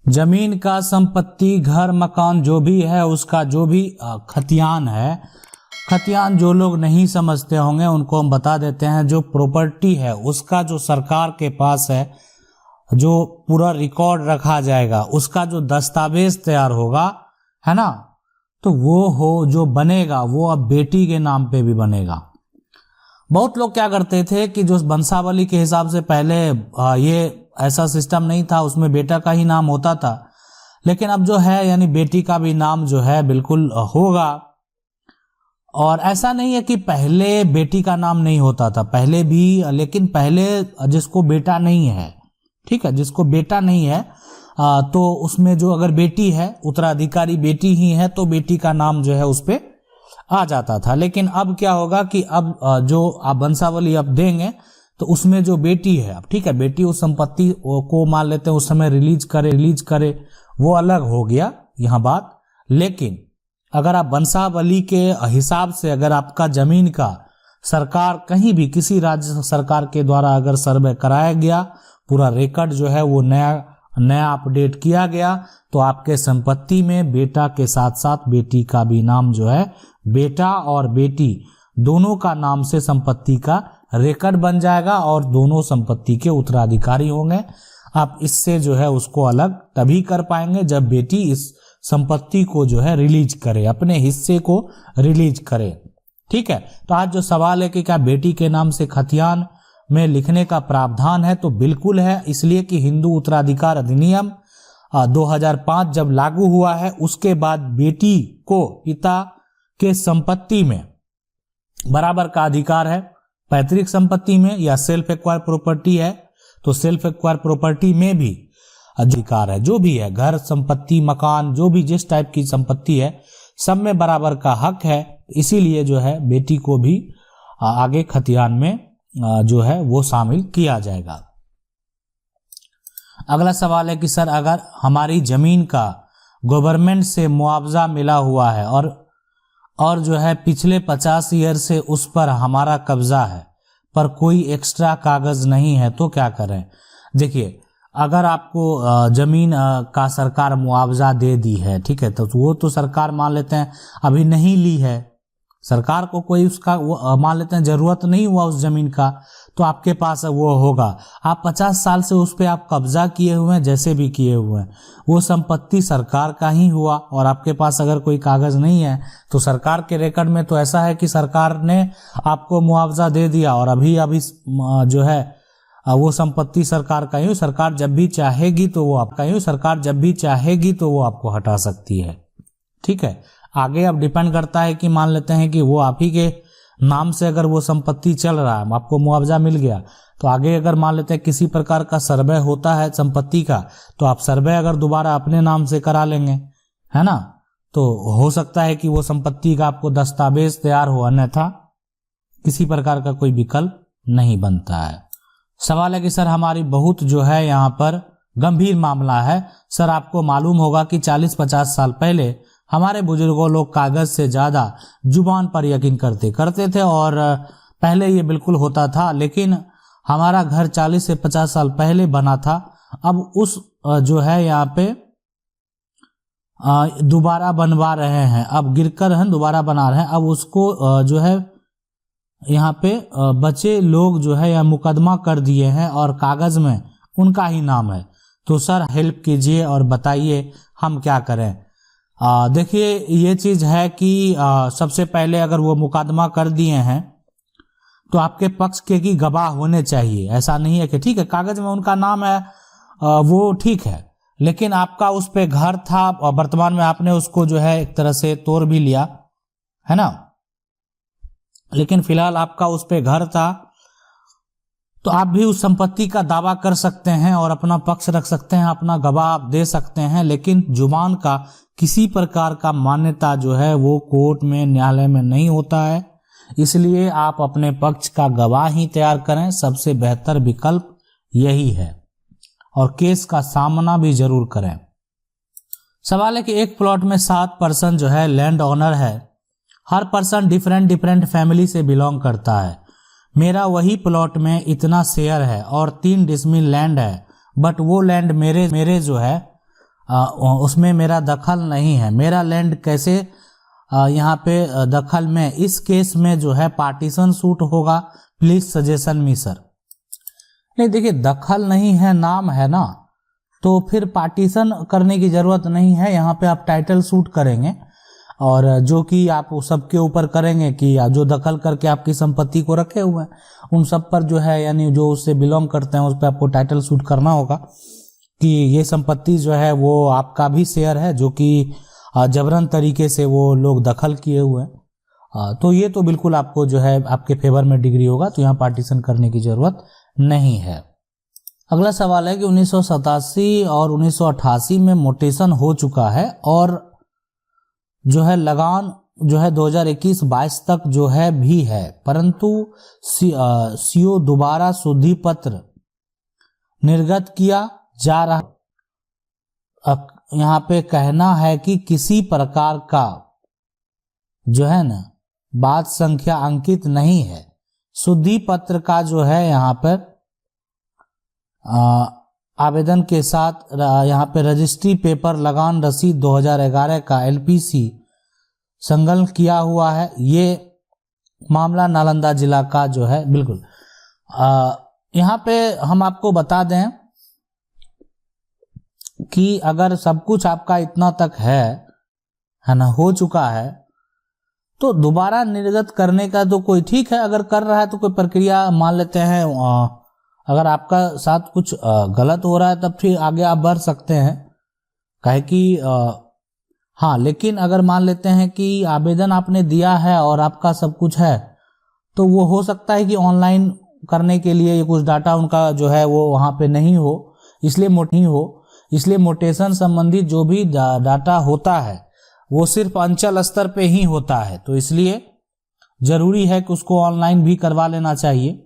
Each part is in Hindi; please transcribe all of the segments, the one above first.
जमीन का, संपत्ति, घर, मकान जो भी है उसका जो भी खतियान है, खतियान जो लोग नहीं समझते होंगे उनको हम बता देते हैं, जो प्रॉपर्टी है उसका जो सरकार के पास है, जो पूरा रिकॉर्ड रखा जाएगा, उसका जो दस्तावेज तैयार होगा, है ना, तो वो हो जो बनेगा वो अब बेटी के नाम पे भी बनेगा। बहुत लोग क्या करते थे कि जो वंशावली के हिसाब से पहले ये ऐसा सिस्टम नहीं था, उसमें बेटा का ही नाम होता था, लेकिन अब जो है यानी बेटी का भी नाम जो है बिल्कुल होगा। और ऐसा नहीं है कि पहले बेटी का नाम नहीं होता था, पहले भी, लेकिन पहले जिसको बेटा नहीं है, ठीक है, जिसको बेटा नहीं है तो उसमें जो अगर बेटी है, उत्तराधिकारी बेटी ही है, तो बेटी का नाम जो है उस पे आ जाता था। लेकिन अब क्या होगा कि अब जो आप वंशावली अब देंगे तो उसमें जो बेटी है, अब ठीक है, बेटी उस संपत्ति को मान लेते हैं उस समय रिलीज करे वो अलग हो गया यहाँ बात। लेकिन अगर आप वंशावली के हिसाब से अगर आपका जमीन का सरकार कहीं भी किसी राज्य सरकार के द्वारा अगर सर्वे कराया गया, पूरा रिकॉर्ड जो है वो नया अपडेट किया गया, तो आपके संपत्ति में बेटा के साथ साथ बेटी का भी नाम जो है, बेटा और बेटी दोनों का नाम से संपत्ति का रिकॉर्ड बन जाएगा और दोनों संपत्ति के उत्तराधिकारी होंगे। आप इससे जो है उसको अलग तभी कर पाएंगे जब बेटी इस संपत्ति को जो है रिलीज करे, अपने हिस्से को रिलीज करे। ठीक है, तो आज जो सवाल है कि क्या बेटी के नाम से खतियान में लिखने का प्रावधान है, तो बिल्कुल है, इसलिए कि हिंदू उत्तराधिकार अधिनियम 2005 जब लागू हुआ है, उसके बाद बेटी को पिता के संपत्ति में बराबर का अधिकार है। पैतृक संपत्ति में या सेल्फ एक्वायर प्रॉपर्टी है तो सेल्फ एक्वायर प्रॉपर्टी में भी अधिकार है, जो भी है, घर, संपत्ति, मकान, जो भी जिस टाइप की संपत्ति है सब में बराबर का हक है। इसीलिए जो है बेटी को भी आगे खतियान में जो है वो शामिल किया जाएगा। अगला सवाल है कि सर अगर हमारी जमीन का गवर्नमेंट से मुआवजा मिला हुआ है और जो है पिछले 50 ईयर से उस पर हमारा कब्जा है पर कोई एक्स्ट्रा कागज नहीं है, तो क्या करें? देखिए, अगर आपको जमीन का सरकार मुआवजा दे दी है, ठीक है, तो वो तो सरकार मान लेते हैं अभी नहीं ली है, सरकार को कोई उसका मान लेते हैं जरूरत नहीं हुआ उस जमीन का, तो आपके पास वो होगा। आप 50 साल से उस पर आप कब्जा किए हुए हैं, जैसे भी किए हुए हैं, वो संपत्ति सरकार का ही हुआ और आपके पास अगर कोई कागज नहीं है तो सरकार के रिकॉर्ड में तो ऐसा है कि सरकार ने आपको मुआवजा दे दिया और अभी जो है वो संपत्ति सरकार का ही, सरकार जब भी चाहेगी तो वो आपका ही, सरकार जब भी चाहेगी तो वो आपको हटा सकती है। ठीक है, आगे अब डिपेंड करता है कि मान लेते हैं कि वो आप ही के नाम से अगर वो संपत्ति चल रहा है, आपको मुआवजा मिल गया, तो आगे अगर मान लेते हैं किसी प्रकार का सर्वे होता है संपत्ति का, तो आप सर्वे अगर दोबारा अपने नाम से करा लेंगे, है ना, तो हो सकता है कि वो संपत्ति का आपको दस्तावेज तैयार हो, अन्यथा किसी प्रकार का कोई विकल्प नहीं बनता है। सवाल है कि सर हमारी बहुत जो है यहाँ पर गंभीर मामला है, सर आपको मालूम होगा कि 40-50 साल पहले हमारे बुजुर्गों लोग कागज से ज्यादा जुबान पर यकीन करते थे और पहले ये बिल्कुल होता था, लेकिन हमारा घर 40 से 50 साल पहले बना था, अब उस जो है यहाँ पे दोबारा बनवा रहे हैं, अब गिरकर हैं दोबारा बना रहे हैं, अब उसको जो है यहाँ पे बच्चे लोग जो है या मुकदमा कर दिए हैं और कागज में उनका ही नाम है, तो सर हेल्प कीजिए और बताइए हम क्या करें। देखिए, ये चीज है कि सबसे पहले अगर वो मुकदमा कर दिए हैं तो आपके पक्ष के की गवाह होने चाहिए। ऐसा नहीं है कि ठीक है कागज में उनका नाम है वो ठीक है, लेकिन आपका उस पे घर था और वर्तमान में आपने उसको जो है एक तरह से तोड़ भी लिया, है ना, लेकिन फिलहाल आपका उस पे घर था, तो आप भी उस संपत्ति का दावा कर सकते हैं और अपना पक्ष रख सकते हैं, अपना गवाह आप दे सकते हैं, लेकिन जुबान का किसी प्रकार का मान्यता जो है वो कोर्ट में, न्यायालय में नहीं होता है, इसलिए आप अपने पक्ष का गवाह ही तैयार करें, सबसे बेहतर विकल्प यही है, और केस का सामना भी जरूर करें। सवाल है कि एक प्लॉट में 7 पर्सन जो है लैंड ओनर है, हर पर्सन डिफरेंट फैमिली से बिलोंग करता है, मेरा वही प्लॉट में इतना शेयर है और 3 डिसमिल लैंड है, बट वो लैंड मेरे जो है उसमें मेरा दखल नहीं है, मेरा लैंड कैसे यहाँ पे दखल में, इस केस में जो है पार्टीशन सूट होगा, प्लीज सजेशन मी सर। नहीं देखिए, दखल नहीं है, नाम है ना, तो फिर पार्टीशन करने की जरूरत नहीं है। यहाँ पे आप टाइटल सूट करेंगे और जो कि आप सबके ऊपर करेंगे कि जो दखल करके आपकी संपत्ति को रखे हुए हैं उन सब पर जो है, यानी जो उससे बिलोंग करते हैं उस पर आपको टाइटल सूट करना होगा कि ये संपत्ति जो है वो आपका भी शेयर है, जो कि जबरन तरीके से वो लोग दखल किए हुए हैं। तो ये तो बिल्कुल आपको जो है आपके फेवर में डिग्री होगा, तो यहाँ पार्टीशन करने की जरूरत नहीं है। अगला सवाल है कि 1987 और 1988 में मोटेशन हो चुका है और जो है लगान जो है 2021-22 तक जो है भी है, परंतु सीओ दोबारा शुद्धि पत्र निर्गत किया जा रहा। यहाँ पे कहना है कि किसी प्रकार का जो है ना बात संख्या अंकित नहीं है। शुद्धि पत्र का जो है यहाँ पर आवेदन के साथ यहाँ पे रजिस्ट्री पेपर लगान रसीद 2011 का एलपीसी संलग्न किया हुआ है। ये मामला नालंदा जिला का जो है। बिल्कुल यहाँ पे हम आपको बता दें कि अगर सब कुछ आपका इतना तक है ना, हो चुका है, तो दोबारा निर्गत करने का तो कोई ठीक है, अगर कर रहा है तो कोई प्रक्रिया मान लेते हैं। अगर आपका साथ कुछ गलत हो रहा है तब फिर आगे आप बढ़ सकते हैं, काहे कि हाँ, लेकिन अगर मान लेते हैं कि आवेदन आपने दिया है और आपका सब कुछ है, तो वो हो सकता है कि ऑनलाइन करने के लिए कुछ डाटा उनका जो है वो वहाँ पे नहीं हो, इसलिए मोटेशन संबंधित जो भी डाटा होता है वो सिर्फ अंचल स्तर पे ही होता है, तो इसलिए जरूरी है कि उसको ऑनलाइन भी करवा लेना चाहिए।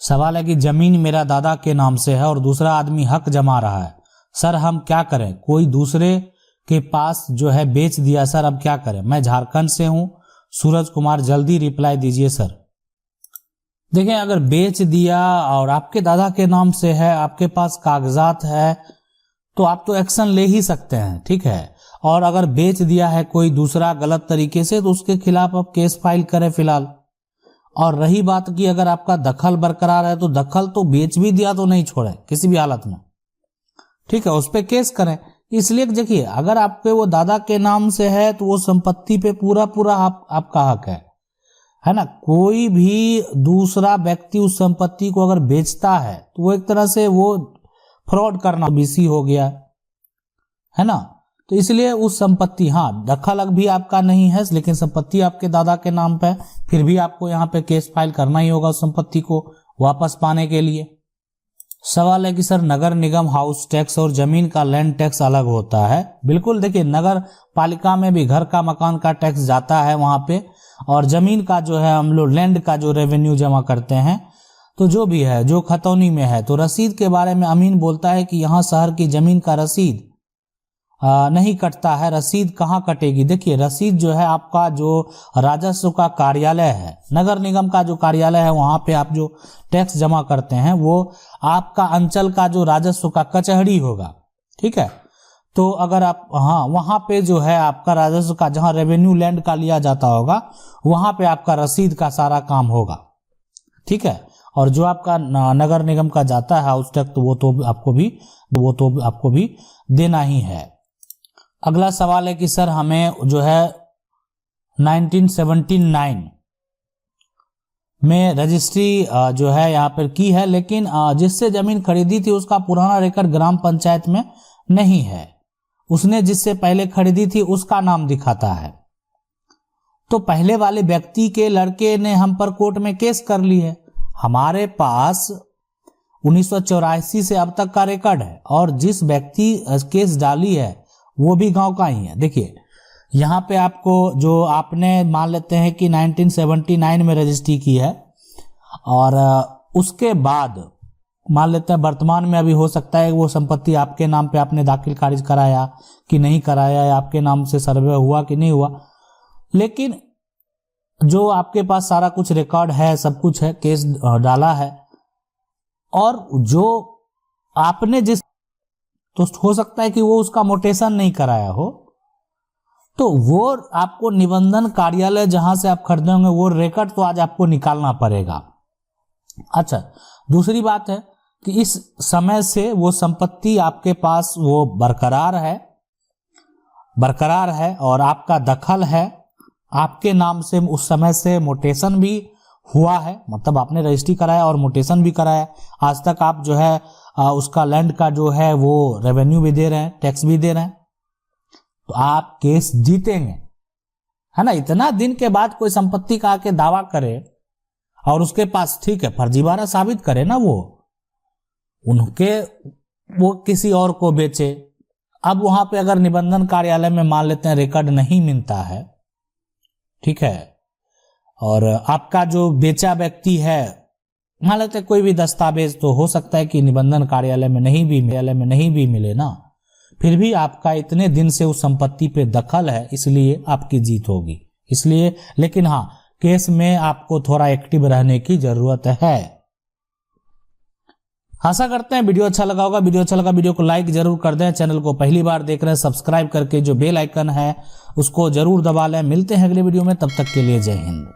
सवाल है कि जमीन मेरा दादा के नाम से है और दूसरा आदमी हक जमा रहा है, सर हम क्या करें? कोई दूसरे के पास जो है बेच दिया सर, अब क्या करें? मैं झारखंड से हूं, सूरज कुमार, जल्दी रिप्लाई दीजिए सर। देखें, अगर बेच दिया और आपके दादा के नाम से है, आपके पास कागजात है, तो आप तो एक्शन ले ही सकते हैं, ठीक है। और अगर बेच दिया है कोई दूसरा गलत तरीके से, तो उसके खिलाफ आप केस फाइल करें फिलहाल। और रही बात कि अगर आपका दखल बरकरार है, तो दखल तो बेच भी दिया तो नहीं छोड़े किसी भी हालत में, ठीक है, उस पर केस करें। इसलिए देखिए, अगर आपके वो दादा के नाम से है तो वो संपत्ति पे पूरा आपका हक है ना। कोई भी दूसरा व्यक्ति उस संपत्ति को अगर बेचता है तो वो एक तरह से वो फ्रॉड करना बीसी हो गया है ना। तो इसलिए उस संपत्ति, हाँ, दखल भी आपका नहीं है, लेकिन संपत्ति आपके दादा के नाम पे, फिर भी आपको यहाँ पे केस फाइल करना ही होगा उस संपत्ति को वापस पाने के लिए। सवाल है कि सर नगर निगम हाउस टैक्स और जमीन का लैंड टैक्स अलग होता है। बिल्कुल, देखिए, नगर पालिका में भी घर का मकान का टैक्स जाता है वहां पे, और जमीन का जो है हम लोग लैंड का जो रेवेन्यू जमा करते हैं, तो जो भी है जो खतौनी में है। तो रसीद के बारे में अमीन बोलता है कि यहाँ शहर की जमीन का रसीद नहीं कटता है। रसीद कहाँ कटेगी? देखिए, रसीद जो है आपका जो राजस्व का कार्यालय है, नगर निगम का जो कार्यालय है, वहां पे आप जो टैक्स जमा करते हैं वो आपका अंचल का जो राजस्व का कचहरी होगा, ठीक है। तो अगर आप वहां पे जो है आपका राजस्व का, जहां रेवेन्यू लैंड का लिया जाता होगा, वहां पे आपका रसीद का सारा काम होगा, ठीक है। और जो आपका नगर निगम का जाता है हाउस टैक्स, तो वो तो आपको भी देना ही है। अगला सवाल है कि सर हमें जो है 1979 में रजिस्ट्री जो है यहाँ पर की है, लेकिन जिससे जमीन खरीदी थी उसका पुराना रिकॉर्ड ग्राम पंचायत में नहीं है। उसने जिससे पहले खरीदी थी उसका नाम दिखाता है। तो पहले वाले व्यक्ति के लड़के ने हम पर कोर्ट में केस कर ली है। हमारे पास 1984 से अब तक का रिकॉर्ड है, और जिस व्यक्ति केस डाली है वो भी गांव का ही है। देखिए, यहाँ पे आपको जो आपने मान लेते हैं कि 1979 में रजिस्ट्री की है, और उसके बाद मान लेते हैं वर्तमान में अभी हो सकता है वो संपत्ति आपके नाम पे आपने दाखिल खारिज कराया कि नहीं कराया, या आपके नाम से सर्वे हुआ कि नहीं हुआ, लेकिन जो आपके पास सारा कुछ रिकॉर्ड है, सब कुछ है, केस डाला है, और जो आपने जिस तो हो सकता है कि वो उसका मोटेशन नहीं कराया हो, तो वो आपको निबंधन कार्यालय जहां से आप खरीदे होंगे वो रिकॉर्ड तो आज आपको निकालना पड़ेगा। अच्छा, दूसरी बात है कि इस समय से वो संपत्ति आपके पास वो बरकरार है और आपका दखल है, आपके नाम से उस समय से मोटेशन भी हुआ है, मतलब आपने रजिस्ट्री कराया और मोटेशन भी कराया। आज तक आप जो है उसका लैंड का जो है वो रेवेन्यू भी दे रहे हैं, टैक्स भी दे रहे हैं, तो आप केस जीतेंगे, है ना। इतना दिन के बाद कोई संपत्ति का आके दावा करे और उसके पास ठीक है फर्जीवाड़ा साबित करे ना, वो किसी और को बेचे। अब वहां पे अगर निबंधन कार्यालय में मान लेते हैं रिकॉर्ड नहीं मिलता है, ठीक है, और आपका जो बेचा व्यक्ति है मान लेते हैं कोई भी दस्तावेज, तो हो सकता है कि निबंधन कार्यालय में नहीं भी मिले ना, फिर भी आपका इतने दिन से उस संपत्ति पे दखल है, इसलिए आपकी जीत होगी। इसलिए लेकिन हाँ, केस में आपको थोड़ा एक्टिव रहने की जरूरत है। आशा करते हैं वीडियो अच्छा लगा होगा। वीडियो को लाइक जरूर कर दें। चैनल को पहली बार देख रहे हैं सब्सक्राइब करके जो बेल आइकन है उसको जरूर दबा लें। मिलते हैं अगले वीडियो में, तब तक के लिए जय हिंद।